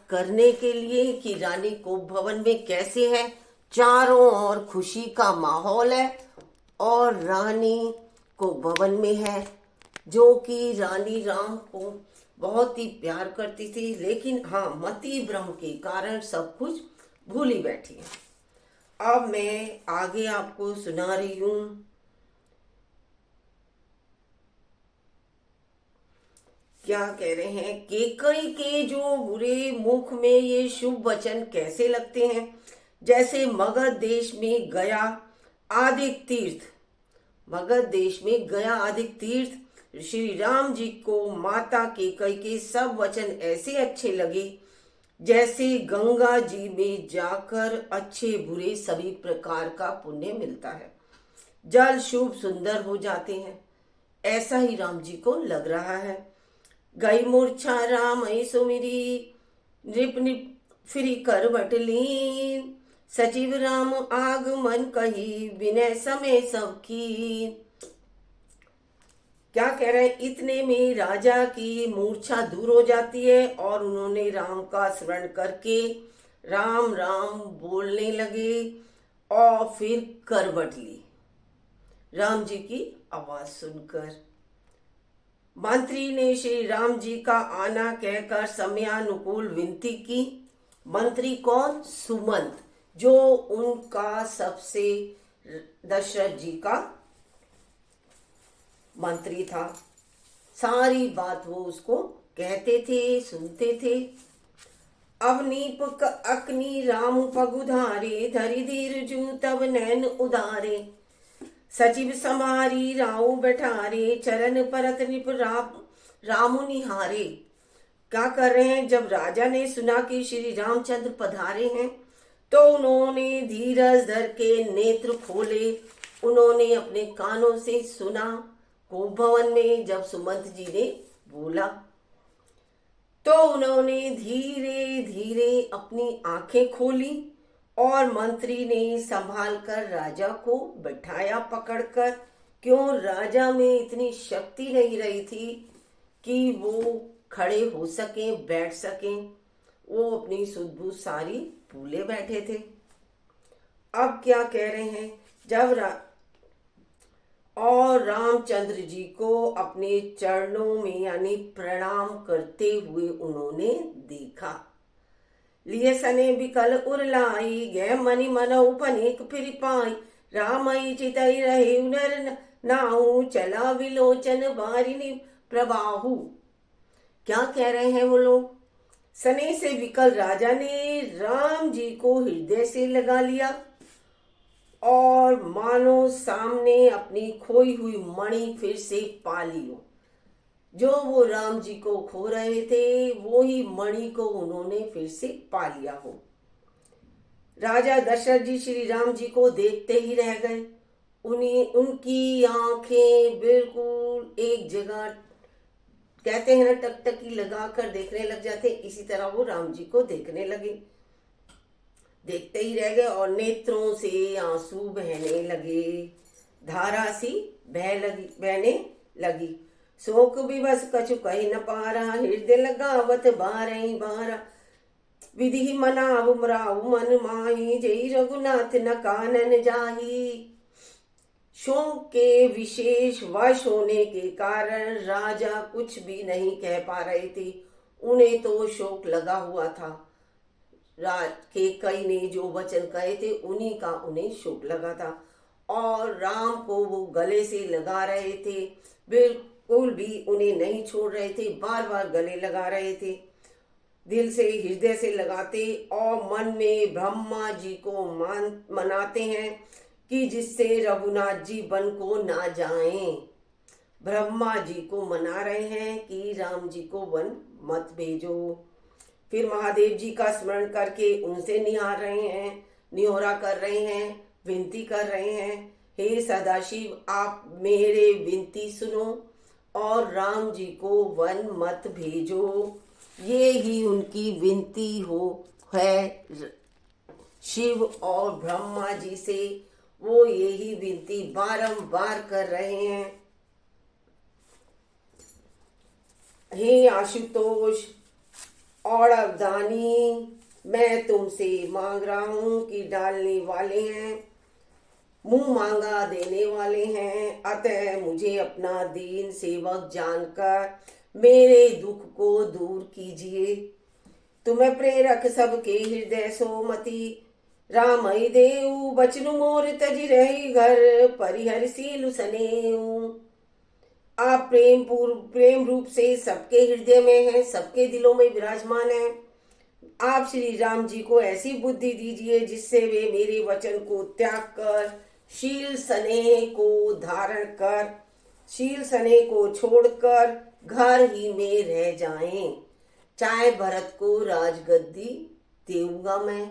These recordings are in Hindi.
करने के लिए कि रानी को भवन में कैसे है। चारों ओर खुशी का माहौल है और रानी को भवन में है, जो कि रानी राम को बहुत ही प्यार करती थी, लेकिन हाँ, मति भ्रम के कारण सब कुछ भूली बैठी है। अब मैं आगे आपको सुना रही हूँ। क्या कह रहे हैं, केकई के जो बुरे मुख में ये शुभ वचन कैसे लगते हैं, जैसे मगध देश में गया आदिक तीर्थ। मगध देश में गया आदिक तीर्थ श्री राम जी को माता केकई के सब वचन ऐसे अच्छे लगे जैसे गंगा जी में जाकर अच्छे बुरे सभी प्रकार का पुण्य मिलता है, जल शुभ सुंदर हो जाते हैं। ऐसा ही राम जी को लग रहा है। गई मूर्छा राम सुमिरी, नृप नृप फिरी करवट लीन, सचिव राम आगमन कही, विनय समय सबकी। क्या कह रहे हैं, इतने में राजा की मूर्छा दूर हो जाती है और उन्होंने राम का स्मरण करके राम राम बोलने लगे और फिर करवट ली राम जी की आवाज सुनकर। मंत्री ने श्री राम जी का आना कहकर समयानुकूल विनती की। मंत्री कौन? सुमंत, जो उनका सबसे दशरथ जी का मंत्री था। सारी बात वो उसको कहते थे, सुनते थे। अवनीप अकनी राम पगुधारे, धरि धीर जू तब नैन उदारे, सचिव समारी राव बैठारे, चरण परत निप रामु निहारे। क्या कर रहे हैं, जब राजा ने सुना कि श्री रामचंद्र पधारे हैं तो उन्होंने धीरज धर के नेत्र खोले। उन्होंने अपने कानों से सुना। भवन में जब सुमंत जी ने बोला तो उन्होंने धीरे धीरे अपनी आंखें खोली और मंत्री ने संभाल कर राजा को बैठाया पकड़कर। क्यों? राजा में इतनी शक्ति नहीं रही थी कि वो खड़े हो सकें, बैठ सकें। वो अपनी सुध-बुध सारी भूले बैठे थे। अब क्या कह रहे हैं, जब और रामचंद्र जी को अपने चरणों में यानी प्रणाम करते हुए उन्होंने देखा। लिए सने विकल उरलाई, गए मनि मनऊ पनिक फिर पाई, रामई चितई रहे नर नाहू, चला विलोचन बारिनी प्रबाहु। क्या कह रहे हैं वो लोग, सने से विकल राजा ने राम जी को हृदय से लगा लिया और मानो सामने अपनी खोई हुई मणि फिर से पा ली हो। जो वो राम जी को खो रहे थे वो ही मणि को उन्होंने फिर से पा लिया हो। राजा दशरथ जी श्री राम जी को देखते ही रह गए। उनकी आंखें बिल्कुल एक जगह, कहते हैं ना, टकटकी लगाकर देखने लग जाते, इसी तरह वो राम जी को देखने लगे। देखते ही रह गए और नेत्रों से आंसू बहने लगे, धारा सी बहने लगी। शोक विवश कछु कही न पारा, हृदय लगावत बारही बारा, विधि मनाव मराव मन माही, जय रघुनाथ न कानन जाही। शोक के विशेष वश होने के कारण राजा कुछ भी नहीं कह पा रहे थे। उन्हें तो शोक लगा हुआ था। केकई ने जो वचन कहे थे उन्हीं का उन्हें शोक लगा था और राम को वो गले से लगा रहे थे, बिल्कुल भी उन्हें नहीं छोड़ रहे थे, बार बार गले लगा रहे थे, दिल से हृदय से लगाते और मन में ब्रह्मा जी को मनाते हैं कि जिससे रघुनाथ जी वन को ना जाएं। ब्रह्मा जी को मना रहे हैं कि राम जी को वन मत भेजो। फिर महादेव जी का स्मरण करके उनसे निहार रहे हैं, निहोरा कर रहे हैं, विनती कर रहे हैं, हे सदाशिव आप मेरे विनती सुनो और राम जी को वन मत भेजो। ये ही उनकी विनती है शिव और ब्रह्मा जी से। वो यही विनती बारंबार कर रहे हैं। हे आशुतोष, और अब दानी मैं तुमसे मांग रहा हूं कि डालने वाले हैं, मुंह मांगा देने वाले हैं, अतः मुझे अपना दीन सेवक जानकर मेरे दुख को दूर कीजिए। तुम्हें प्रेरक सबके हृदय सोमति, रामई देऊ बचनु मोर तजी रही घर, परिहरशील सनेऊ। आप प्रेम रूप से सबके हृदय में हैं, सबके दिलों में विराजमान हैं। आप श्री राम जी को ऐसी बुद्धि दीजिए जिससे वे मेरे वचन को त्याग कर शील स्नेह को धारण कर, शील स्नेह को छोड़कर घर ही में रह जाएं। चाहे भरत को राजगद्दी देऊंगा, मैं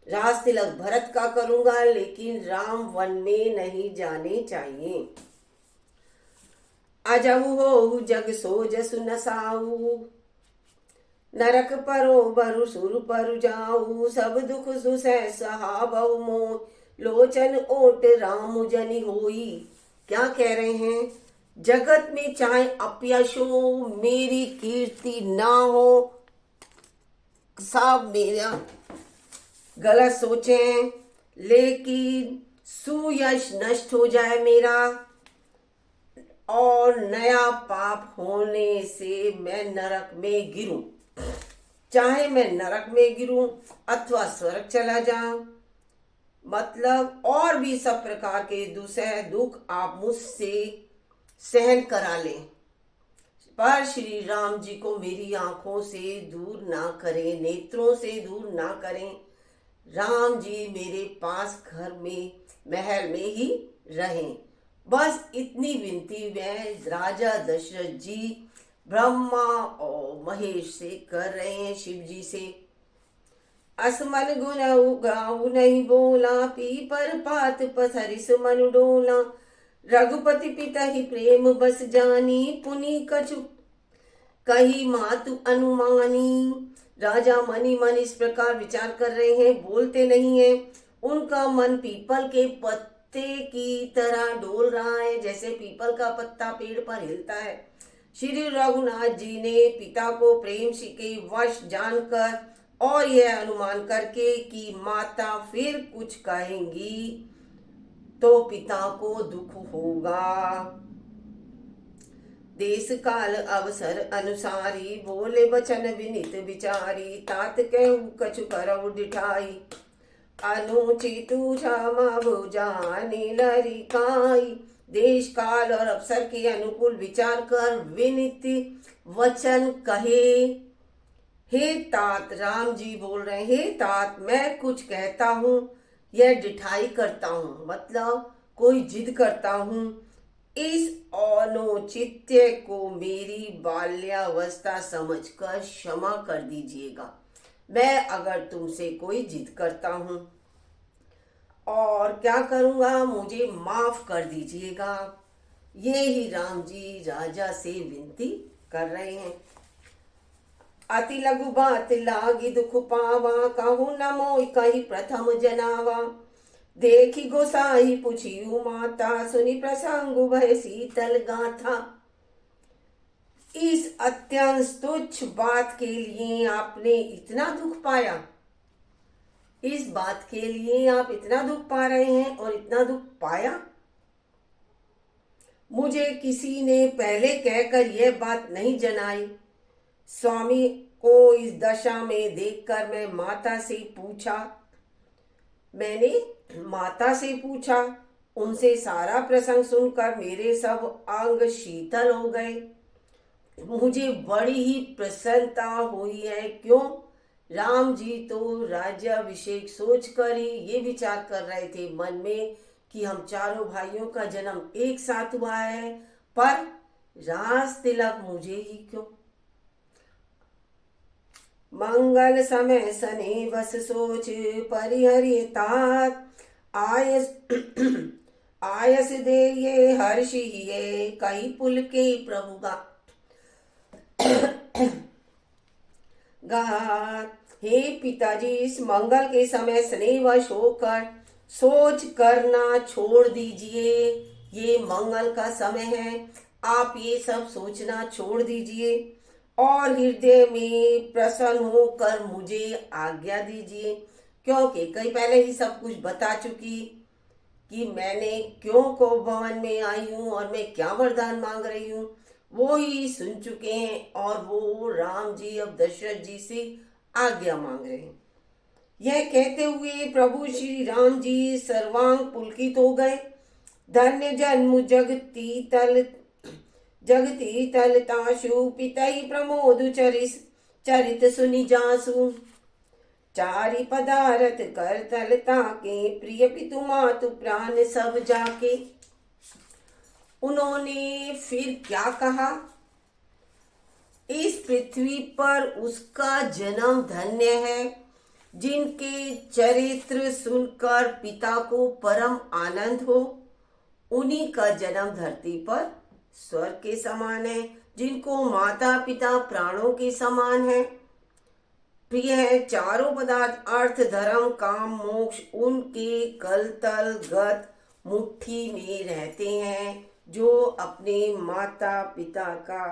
राज तिलक भरत का करूंगा, लेकिन राम वन में नहीं जाने चाहिए। अजहु हो जग सो जसु नसाऊ, नरक परो बरु सुर पर जाऊ, सब दुख सुसह सहा बहु मोह, लोचन ओट राम जनि होई। क्या कह रहे हैं? जगत में चाहे अपयश हो, मेरी कीर्ति ना हो, सब मेरा गलत सोचें, लेकिन सुयश नष्ट हो जाए मेरा और नया पाप होने से मैं नरक में गिरूं, चाहे मैं नरक में गिरूं अथवा स्वर्ग चला जाऊं, मतलब और भी सब प्रकार के दुसह दुख आप मुझसे सहन करा लें, पर श्री राम जी को मेरी आंखों से दूर ना करें, नेत्रों से दूर ना करें। राम जी मेरे पास घर में महल में ही रहें। बस इतनी विनती मैं राजा दशरथ जी ब्रह्मा और महेश से कर रहे हैं, शिव जी से। असमन गुण उगाऊ नहीं बोला, पीपर पात पसरिस मन डोला, रघुपति पिता ही प्रेम बस जानी, पुनि कछु कही मातु अनुमानी। राजा मनी मन इस प्रकार विचार कर रहे हैं, बोलते नहीं है। उनका मन पीपल के पत्ते की तरह डोल रहा है, जैसे पीपल का पत्ता पेड़ पर हिलता है। श्री रघुनाथ जी ने पिता को प्रेम के वश जानकर और यह अनुमान करके कि माता फिर कुछ कहेंगी तो पिता को दुख होगा, देश काल अवसर अनुसारी, बोले बचन विनित विचारी, तात कहू कछु करऊ डिठाई, अनुचितु क्षमा भुजानी लरिकाई। देश काल और अवसर के अनुकूल विचार कर विनित वचन कहे। हे तात, राम जी बोल रहे हैं, हे तात मैं कुछ कहता हूँ, यह डिठाई करता हूँ, मतलब कोई जिद करता हूँ। इस औचित्य को मेरी बाल्यावस्था समझकर क्षमा कर दीजिएगा। मैं अगर तुमसे कोई जिद करता हूँ और क्या करूँगा, मुझे माफ कर दीजिएगा। ये ही राम जी राजा से विनती कर रहे हैं। अति लघु बात लागी दुख पावा, कहूँ न मोई कही प्रथम जनावा, देखी गोसाई पूछियु माता, सुनी प्रसंग भय शीतल गाथा। इस अत्यंत तुच्छ बात के लिए आपने इतना दुख पाया, इस बात के लिए आप इतना दुख पा रहे हैं और इतना दुख पाया। मुझे किसी ने पहले कहकर यह बात नहीं जनाई। स्वामी को इस दशा में देखकर मैं माता से पूछा, मैंने माता से पूछा, उनसे सारा प्रसंग सुनकर मेरे सब अंग शीतल हो गए। मुझे बड़ी ही प्रसन्नता हुई है। क्यों? राम जी तो राज्याभिषेक सोचकर ही ये विचार कर रहे थे मन में कि हम चारों भाइयों का जन्म एक साथ हुआ है, पर राज तिलक मुझे ही क्यों? मंगल समय सने बस सोच, परिहरि तात आयस आयस दे ये हर्ष ये, कई पुल के प्रभु गात। हे पिताजी, इस मंगल के समय स्नेहवश होकर सोच करना छोड़ दीजिए। ये मंगल का समय है, आप ये सब सोचना छोड़ दीजिए और हृदय में प्रसन्न होकर मुझे आज्ञा दीजिए, क्योंकि कई पहले ही सब कुछ बता चुकी कि मैंने क्यों को भवन में आई हूँ और मैं क्या वरदान मांग रही हूँ, वो ही सुन चुके हैं। और वो राम जी अब दशरथ जी से आज्ञा मांग रहे हैं। यह कहते हुए प्रभु श्री राम जी सर्वांग पुलकित हो गए। धन्य जन्म जगती तल ताशु पितई प्रमोद चरित सुनि जासु। चारि पदारथ कर तल ताके प्रिय पितु मातु प्राण सब जाके। उन्होंने फिर क्या कहा, इस पृथ्वी पर उसका जन्म धन्य है जिनके चरित्र सुनकर पिता को परम आनंद हो। उन्हीं का जन्म धरती पर स्वर्ग के समान है, जिनको माता पिता प्राणों के समान है। प्रिय है चारों पदार्थ अर्थ धर्म काम मोक्ष उनके कल तल गत मुट्ठी में रहते हैं, जो अपने माता पिता का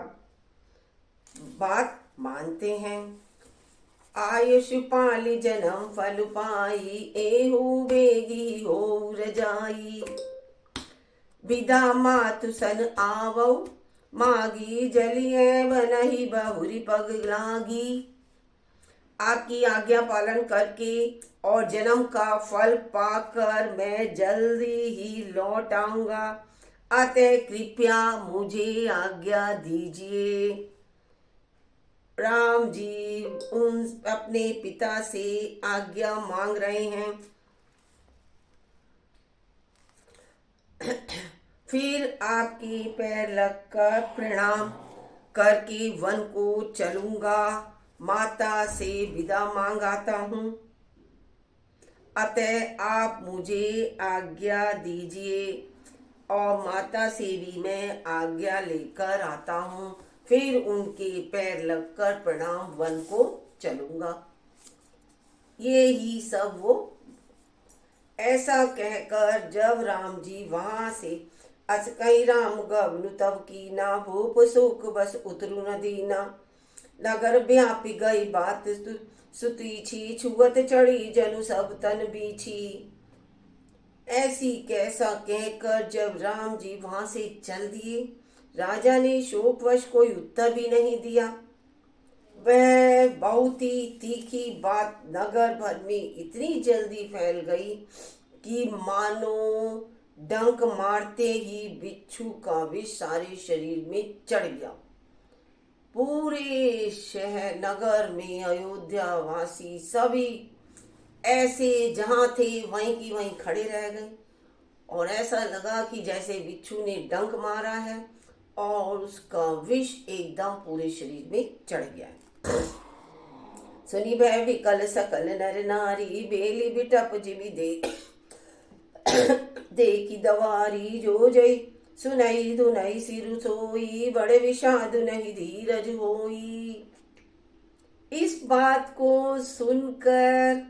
बात मानते हैं। आयुष पाली जन्म फल पाई एहू बेगी हो रजाई। विदा मातु सन आवो मागी जलिए बनही बहुरी पग लागी। आपकी आज्ञा पालन करके और जन्म का फल पाकर मैं जल्दी ही लौट आऊंगा, अतः कृपया मुझे आज्ञा दीजिए। राम जी उन अपने पिता से आज्ञा मांग रहे हैं। फिर आपके पैर लगकर प्रणाम करके वन को चलूंगा, माता से विदा मांग आता हूँ, अतः आप मुझे आज्ञा दीजिए। और माता से भी मैं आज्ञा लेकर आता हूँ, फिर उनके पैर लगकर प्रणाम वन को चलूंगा। ये ही सब वो ऐसा कहकर जब राम जी वहां से अस कई राम गवनु तब की ना भूप सुख बस उतरु न दीना। नगर व्यापी गई बात सुती छी छुअत चढ़ी जनु सब तन बीछी। ऐसी कैसा कहकर जब राम जी वहां से चल दिए, राजा ने शोकवश कोई उत्तर भी नहीं दिया। वह बहुत ही तीखी बात नगर भर में इतनी जल्दी फैल गई कि मानो डंक मारते ही बिच्छू का विष सारे शरीर में चढ़ गया। पूरे शहर नगर में अयोध्या वासी सभी ऐसे जहां थे वहीं की वहीं खड़े रह गए, और ऐसा लगा कि जैसे बिच्छू ने डंक मारा है और उसका विष एकदम पूरे शरीर में चढ़ गया है। सुनी भय विकल सकल नर नारी बेली बिटप जिबी देखी दवारी जो जय सुनई धुनई सिरु सोई बड़े विषाद नहीं धीरज होई। इस बात को सुनकर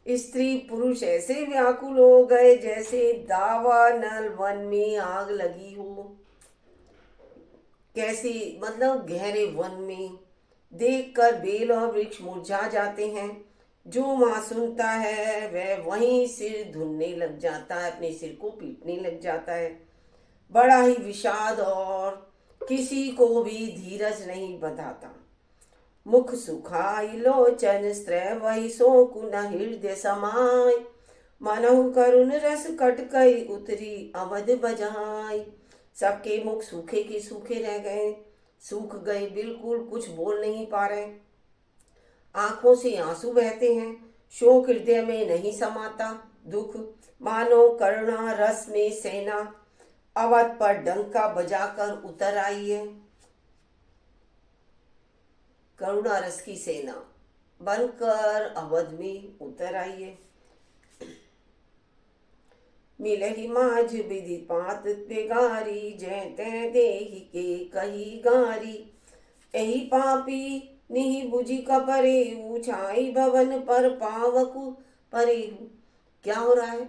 स्त्री पुरुष ऐसे व्याकुल हो गए जैसे दावानल वन में आग लगी हो। कैसे मतलब गहरे वन में देखकर बेल और वृक्ष मुरझा जाते हैं। जो वहां सुनता है वह वहीं सिर धुनने लग जाता है, अपने सिर को पीटने लग जाता है। बड़ा ही विषाद और किसी को भी धीरज नहीं बंधाता। मुख सुखाई लोचन स्त्रय वही शोकुन हृदय समाय। मनहु करुण रस कटकई उतरी अवध बजाई। सबके मुख सूखे के सूखे रह गए, सूख गए, बिल्कुल कुछ बोल नहीं पा रहे। आंखों से आंसू बहते हैं, शोक हृदय में नहीं समाता। दुख मानो करुणा रस में सेना अवध पर डंका बजाकर उतर आई है। करुणा रस की सेना बनकर अवध में उतर आई है। मिलहि माझ विधि पात बेगारी जय तै देहि के कही गारी। एहि पापी निहि बुझि कपरे छाई भवन पर पावकु परे। क्या हो रहा है?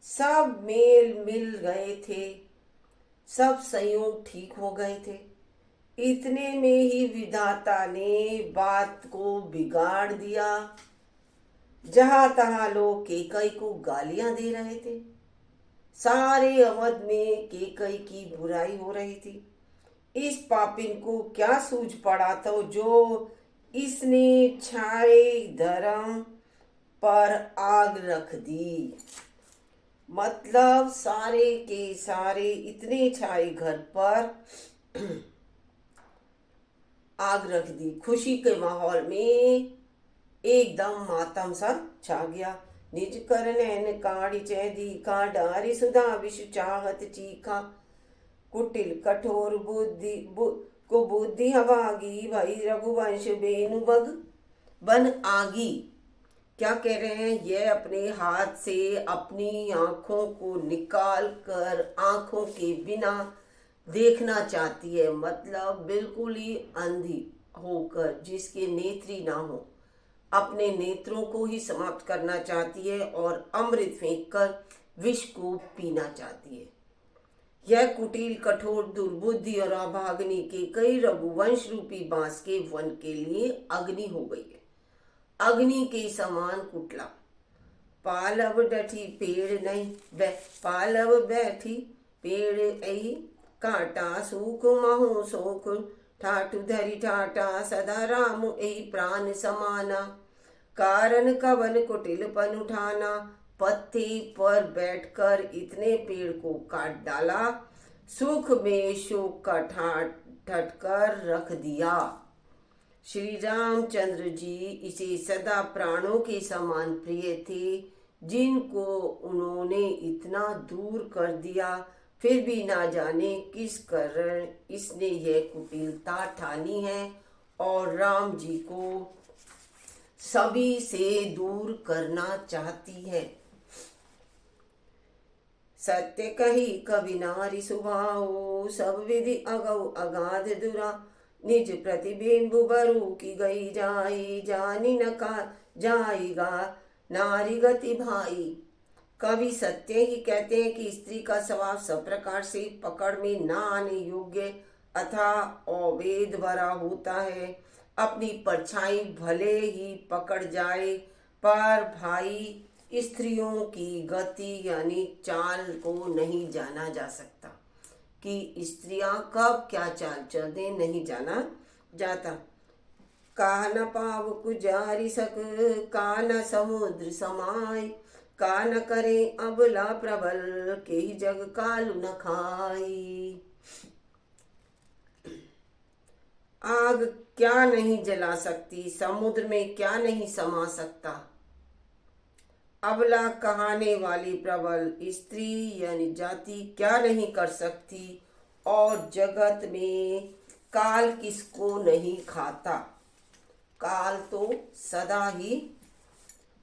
सब मेल मिल गए थे, सब संयोग ठीक हो गए थे, इतने में ही विधाता ने बात को बिगाड़ दिया। जहां तहां लोग केकई को गालियां दे रहे थे। सारे अवध में केकई की बुराई हो रही थी। इस पापिन को क्या सूझ पड़ा था जो इसने छाए धर्म पर आग रख दी। मतलब सारे के सारे इतने छाए घर पर आग रख दी। खुशी के माहौल में एकदम मातम सा छा गया। निज कर नैन काढ़ी चै दीखा, डारी सुधा विषु चाहत चीखा। कुटिल कठोर को बुद्धि हवागी, भाई रघुवंश बेनु बग बन आगी। क्या कह रहे हैं? यह अपने हाथ से अपनी आंखों को निकाल कर आंखों के बिना देखना चाहती है। मतलब बिल्कुल ही अंधी होकर, जिसके नेत्री ना हो, अपने नेत्रों को ही समाप्त करना चाहती है और अमृत फेंक कर विष को पीना चाहती है। यह कुटिल कठोर दुर्बुद्धि और अभागनी के कई रघुवंश रूपी बांस के वन के लिए अग्नि हो गई है। अग्नि के समान कुटला। पालव डठी पेड़ नहीं पालव बैठी पेड़ ऐ, काटा सूख महु सोख, ठाटु धरी ठाटा सदा राम ऐ प्राण समाना। कारण कवन कुटिलपन उठाना, पत्ते पर बैठकर इतने पेड़ को काट डाला, सुख में शोक का ठाट कर रख दिया। श्री रामचंद्र जी इसे सदा प्राणों के समान प्रिय थे, जिनको उन्होंने इतना दूर कर दिया। फिर भी ना जाने किस कारण इसने यह कुटिलता ठानी है और राम जी को सभी से दूर करना चाहती है। सत्य कही कवि नारी सुभाओ, सब विधि अगौ अगाध दुरा। निज प्रतिबिंब बरु की गई जाई, जानी न का जाएगा नारी गति भाई। कवि सत्य ही कहते हैं कि स्त्री का स्वभाव सब प्रकार से पकड़ में न आने योग्य अथा अवैध भरा होता है। अपनी परछाई भले ही पकड़ जाए, पर भाई स्त्रियों की गति यानी चाल को नहीं जाना जा सकता कि स्त्रियां कब क्या चाल चल दे, नहीं जाना जाता। का न पाव कुजारी सक, का न समुद्र समाय, का न करे अबला प्रबल, के ही जग काल न खाई। आग क्या नहीं जला सकती, समुद्र में क्या नहीं समा सकता। अबला कहाने वाली प्रबल स्त्री यानी जाति क्या नहीं कर सकती, और जगत में काल किसको नहीं खाता। काल तो सदा ही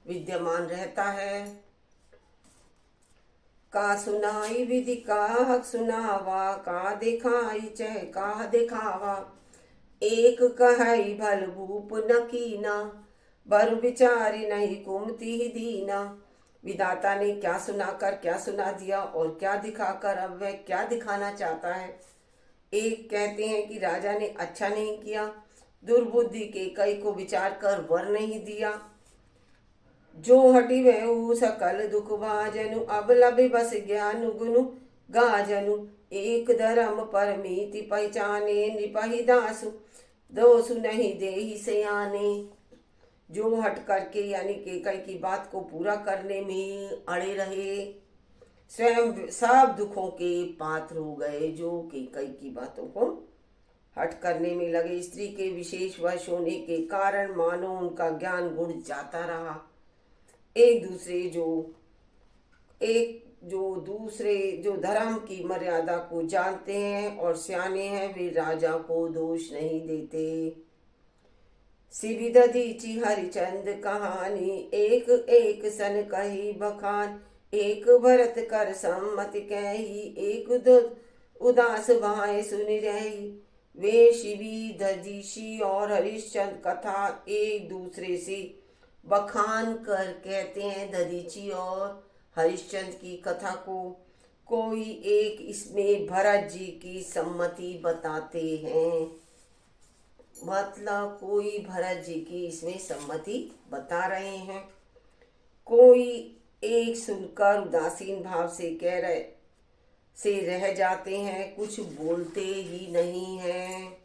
विद्यमान रहता है। का सुनाई विधि का हक सुनावा, का दिखाई चह का दिखावा। एक कहई भल भूप न कीना, बर विचारी नहीं कुमति ही दीना। विधाता ने क्या सुनाकर क्या सुना दिया और क्या दिखाकर अब वह क्या दिखाना चाहता है। एक कहते हैं कि राजा ने अच्छा नहीं किया, दुर्बुद्धि के कई को विचार कर वर नहीं दिया। जो हटी वह सकल दुख भाजनु, अब लभे बस ज्ञान गुनु गाजनु। एक धर्म परमीति पहचाने, निपहि दासु दोसु नहीं देहि सयाने। जो हट करके यानी केकई की बात को पूरा करने में अड़े रहे, स्वयं सब दुखों के पात्र हो गए। जो केकई की बातों को हट करने में लगे, स्त्री के विशेष वश होने के कारण मानो उनका ज्ञान गुण जाता रहा। एक दूसरे जो धर्म की मर्यादा को जानते हैं और सियाने हैं, वे राजा को दोष नहीं देते। सिविध दीची हरिचंद कहानी, एक एक सन कही बखान। एक भरत कर सम्मति कही, एक उदास भाए सुनि रही। वे शिवी दधीची और हरिश्चंद्र कथा एक दूसरे से बखान कर कहते हैं। दधीची और हरिश्चंद्र की कथा को कोई एक इसमें भरत जी की सम्मति बताते हैं। मतलब कोई भरत जी की इसमें सम्मति बता रहे हैं, कोई एक सुनकर उदासीन भाव से रह जाते हैं, कुछ बोलते ही नहीं हैं।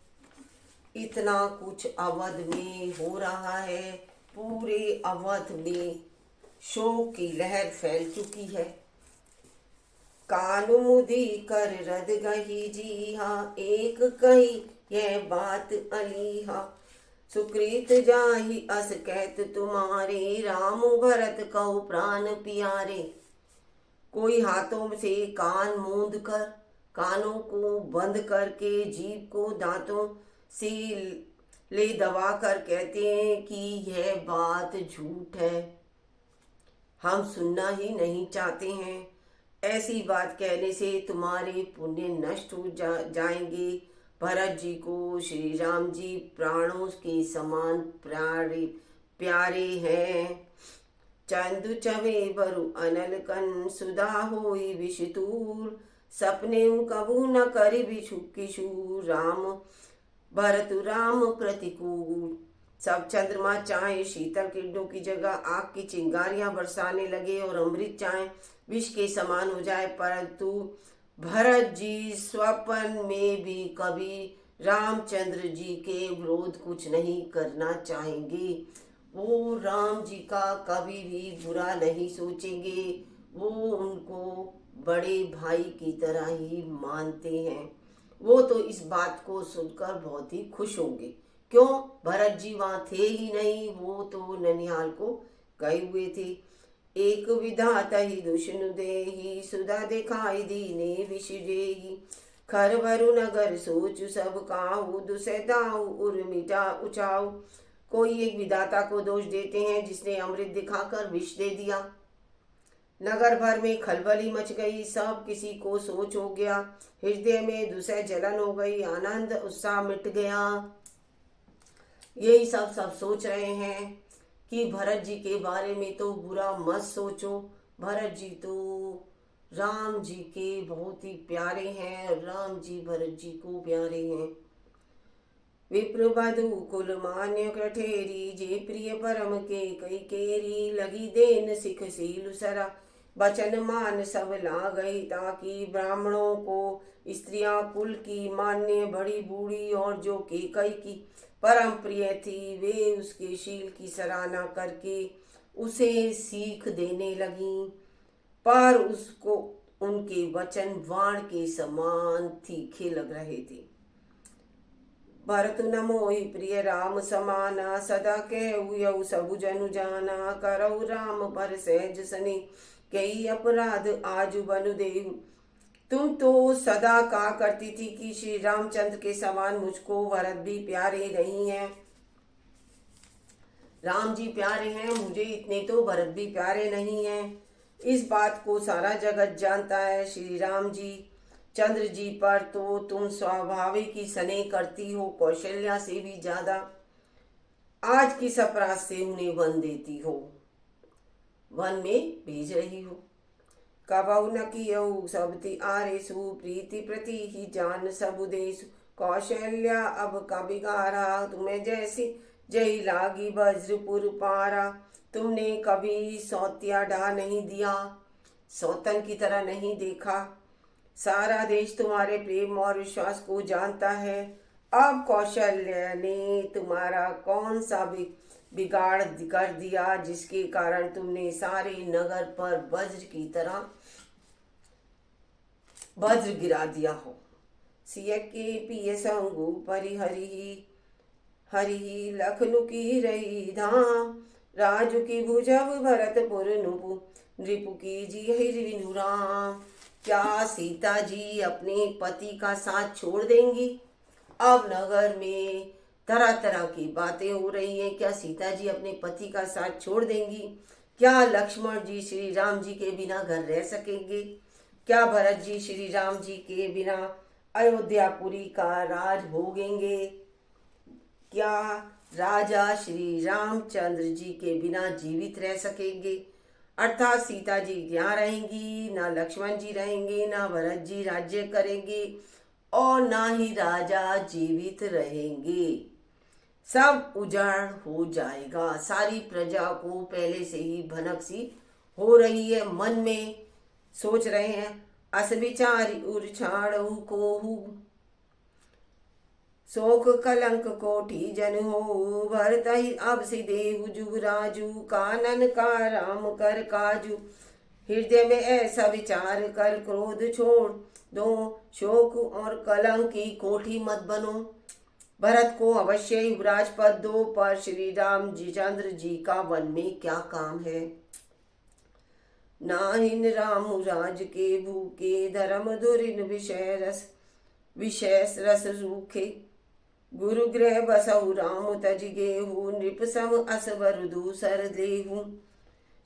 इतना कुछ अवध में हो रहा है, पूरे अवध में शोक की लहर फैल चुकी है। कान मुदी कर रद गही जी हाँ, एक कही यह बात अली हाँ। सुकृत जाहि अस कहत तुम्हारे, राम भरत कहो प्राण प्यारे। कोई हाथों से कान मूंद कर, कानों को बंद करके, जीभ को दांतों से ले दबा कर कहते हैं कि यह बात झूठ है, हम सुनना ही नहीं चाहते हैं। ऐसी बात कहने से तुम्हारे पुण्य नष्ट हो जाएंगे। भरत जी को श्री राम जी प्राणों के समान प्यारे हैं। चंदु चवे बरु अनल कन, सुधा होई विषतूर। सपने कबू न करी बिछु किशोर, राम भरत राम प्रतिकूल। सब चंद्रमा चाहे शीतल किरणों की जगह आग की चिंगारियां बरसाने लगे और अमृत चाहे विष के समान हो जाए, परंतु भरत जी स्वप्न में भी कभी रामचंद्र जी के विरोध कुछ नहीं करना चाहेंगे। वो राम जी का कभी भी बुरा नहीं सोचेंगे, वो उनको बड़े भाई की तरह ही मानते हैं। वो तो इस बात को सुनकर बहुत ही खुश होंगे। क्यों? भरत जी वहां थे ही नहीं, वो तो ननिहाल को गए हुए थे। एक विधाता ही दुष्ण देही, सुधा दिखाई दीने विषजेही। खरबरु नगर सोचु सब काहू, दुसैताऊ उर्मिटा उचाऊ। कोई एक विधाता को दोष देते हैं जिसने अमृत दिखाकर विष दे दिया। नगर भर में खलबली मच गई, सब किसी को सोच हो गया, हृदय में दुसह जलन हो गई, आनंद उत्साह मिट गया। यही सब सोच रहे हैं कि भरत जी के बारे में तो बुरा मत सोचो, भरत जी तो राम जी के बहुत ही प्यारे हैं, राम जी भरत जी को प्यारे हैं। विप्र बधु कुल मान्य कठेरी, जे प्रिय परम के कई केरी। लगी देन सिख सीलु सरा, बचन मान सब ला गई, ताकि ब्राह्मणों को स्त्रियां कुल की मान्य बड़ी बूढ़ी और जो के कई की परम प्रिय थी, वे उसके शील की सराहना करके उसे सीख देने लगी। पर उसको उनके वचन बाण के समान तीखे लग रहे थे। भरत न मोहि प्रिय राम समाना, सदा कहु सबु जनु जाना। करऊ राम पर सहज सने, कई अपराध आजु बनु देहु। तुम तो सदा कहा करती थी कि श्री रामचंद्र के समान मुझको भरत भी प्यारे नहीं हैं। राम जी प्यारे हैं, मुझे इतने तो भरत भी प्यारे नहीं हैं। इस बात को सारा जगत जानता है। श्री राम जी चंद्र जी पर तो तुम स्वाभाविक ही स्नेह करती हो, कौशल्या से भी ज्यादा। आज किस अपराध से उन्हें वन देती हो, वन में भेज रही हो। कबहु न कियऊ सबति आरेसु, प्रीति प्रति ही जान सबु देसु। कौशल्या अब का बिगारा, तुम्हें जैसी जय लागी वज्रपुर पारा। तुमने कभी सौतिया ढा नहीं दिया, सौतन की तरह नहीं देखा। सारा देश तुम्हारे प्रेम और विश्वास को जानता है। अब कौशल्या ने तुम्हारा कौन सा बिगाड़ कर दिया जिसके कारण तुमने सारे नगर पर वज्र की तरह वज्र गिरा दिया हो। सिय के पिय संगु परिहरि हरि, लखनु की रही धाम। राजु की भुजब भरतपुर नुपु, नृपु की जी हिरविनु राम। क्या सीता जी अपने पति का साथ छोड़ देंगी? अब नगर में तरह तरह की बातें हो रही हैं। क्या सीता जी अपने पति का साथ छोड़ देंगी? क्या लक्ष्मण जी श्री राम जी के बिना घर रह सकेंगे? क्या भरत जी श्री राम जी के बिना अयोध्यापुरी का राज भोगेंगे? क्या राजा श्री रामचंद्र जी के बिना जीवित रह सकेंगे? अर्थात सीता जी यहाँ रहेंगी, ना लक्ष्मण जी रहेंगे, ना भरत जी राज्य करेंगे और ना ही राजा जीवित रहेंगे। सब उजाड़ हो जाएगा। सारी प्रजा को पहले से ही भनक सी हो रही है, मन में सोच रहे हैं अस विचारी उर छाड़ऊ कोहू, शोक कलंक कोटि जन हो, भरत ही अब से देहु जुगराजू, कानन का राम कर काजू, हृदय में ऐसा विचार कर क्रोध छोड़ दो, शोक और कलंक की कोठी मत बनो। भरत को अवश्य युवराज पद दो, पर श्री राम जी चंद्र जी का वन में क्या काम है। नाहिन राम राज के भूखे, धर्म धुरिन विषय रस रूखे, गुरु गृह बसहु राम तज गेहू, नृप सम असबर दूसर देहू।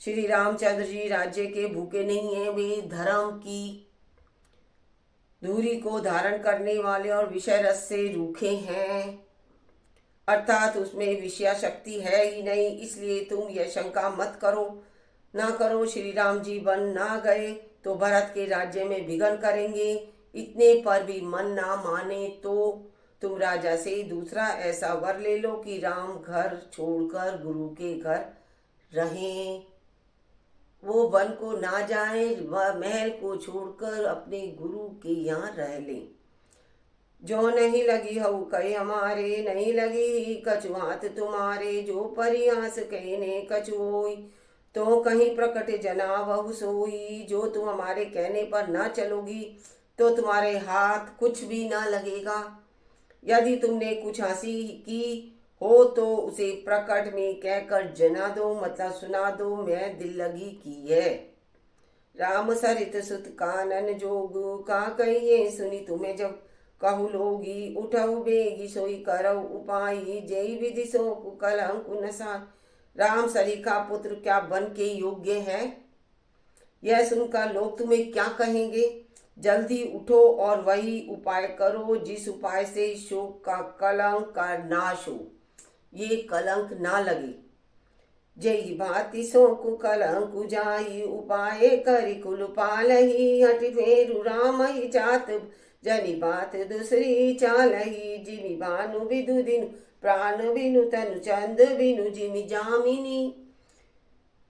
श्री रामचंद्र जी राज्य के भूखे नहीं है, वे धर्म की धूरी को धारण करने वाले और विषय रस से रूखे हैं, अर्थात उसमें विषया शक्ति है ही नहीं। इसलिए तुम यह शंका मत करो, ना करो। श्री राम जी वन ना गए तो भरत के राज्य में विघन करेंगे। इतने पर भी मन ना माने तो तुम राजा से दूसरा ऐसा वर ले लो कि राम घर छोड़कर गुरु के घर रहें, वो वन को ना जाए, वह महल को छोड़कर अपने गुरु के यहाँ रह ले। जो नहीं लगी हऊ कहे हमारे, नहीं लगी कछु हाथ तुम्हारे, जो परियास कहने कछु होई, तो कहीं प्रकट जना बहु सोई। जो तुम हमारे कहने पर ना चलोगी तो तुम्हारे हाथ कुछ भी ना लगेगा। यदि तुमने कुछ हंसी की हो तो उसे प्रकट में कहकर जना दो, मतलब सुना दो, मैं दिल लगी की है। राम सरित सुत कानन जोगु, का कहिए सुनी तुम्हें जब कहु लोगी, उठऊ बेगी सोई करऊ उपाई, जय विधि सो कलंकु नसा। राम सरीखा पुत्र क्या वन के योग्य है? यह सुनकर लोग तुम्हें क्या कहेंगे? जल्दी उठो और वही उपाय करो जिस उपाय से शोक का कलंक का नाश हो, ये कलंक ना लगे। जय भांति शोक कलंक जाई, उपाय करि कुल पालही, हट फेरु राम ही जात जनि बात दूसरी चालही। जिमि भानु विदु दिनु प्राण बिनु, तनु चंद बिनु जिमि जामिनी,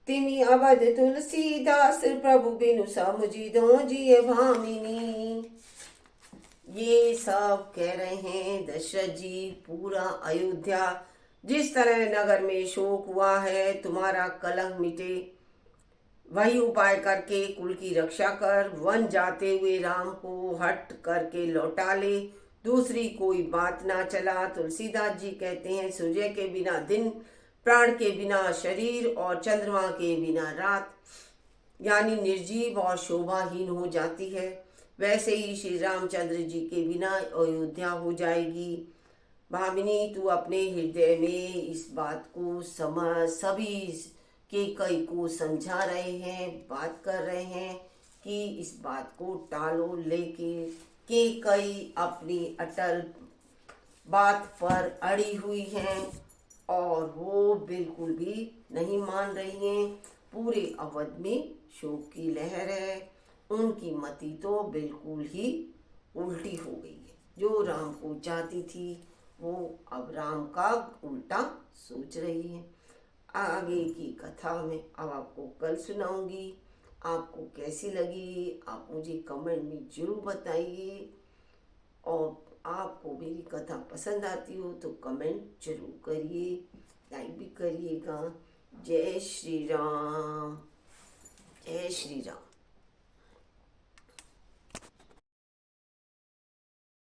तिमि अवध तुलसीदास प्रभु बिनु समुझी दो जिय भामिनी। ये सब कह रहे हैं दशरथ जी। पूरा अयोध्या जिस तरह नगर में शोक हुआ है, तुम्हारा कलंक मिटे, वही उपाय करके कुल की रक्षा कर, वन जाते हुए राम को हट करके लौटा ले, दूसरी कोई बात ना चला। तुलसीदास जी कहते हैं सूर्य के बिना दिन, प्राण के बिना शरीर और चंद्रमा के बिना रात, यानी निर्जीव और शोभाहीन हो जाती है। वैसे ही श्री रामचंद्र जी के बिना अयोध्या हो जाएगी। भामिनी, तू अपने हृदय में इस बात को समझ, सभी के कई को समझा रहे हैं, बात कर रहे हैं कि इस बात को टालो, लेके के कई अपनी अटल बात पर अड़ी हुई हैं और वो बिल्कुल भी नहीं मान रही हैं। पूरे अवध में शोक की लहर है, उनकी मति तो बिल्कुल ही उल्टी हो गई है। जो राम को चाहती थी वो अब राम का उल्टा सोच रही है। आगे की कथा में अब आपको कल सुनाऊंगी। आपको कैसी लगी आप मुझे कमेंट में जरूर बताइए, और आपको मेरी कथा पसंद आती हो तो कमेंट जरूर करिए, लाइक भी करिएगा। जय श्री राम, जय श्री राम।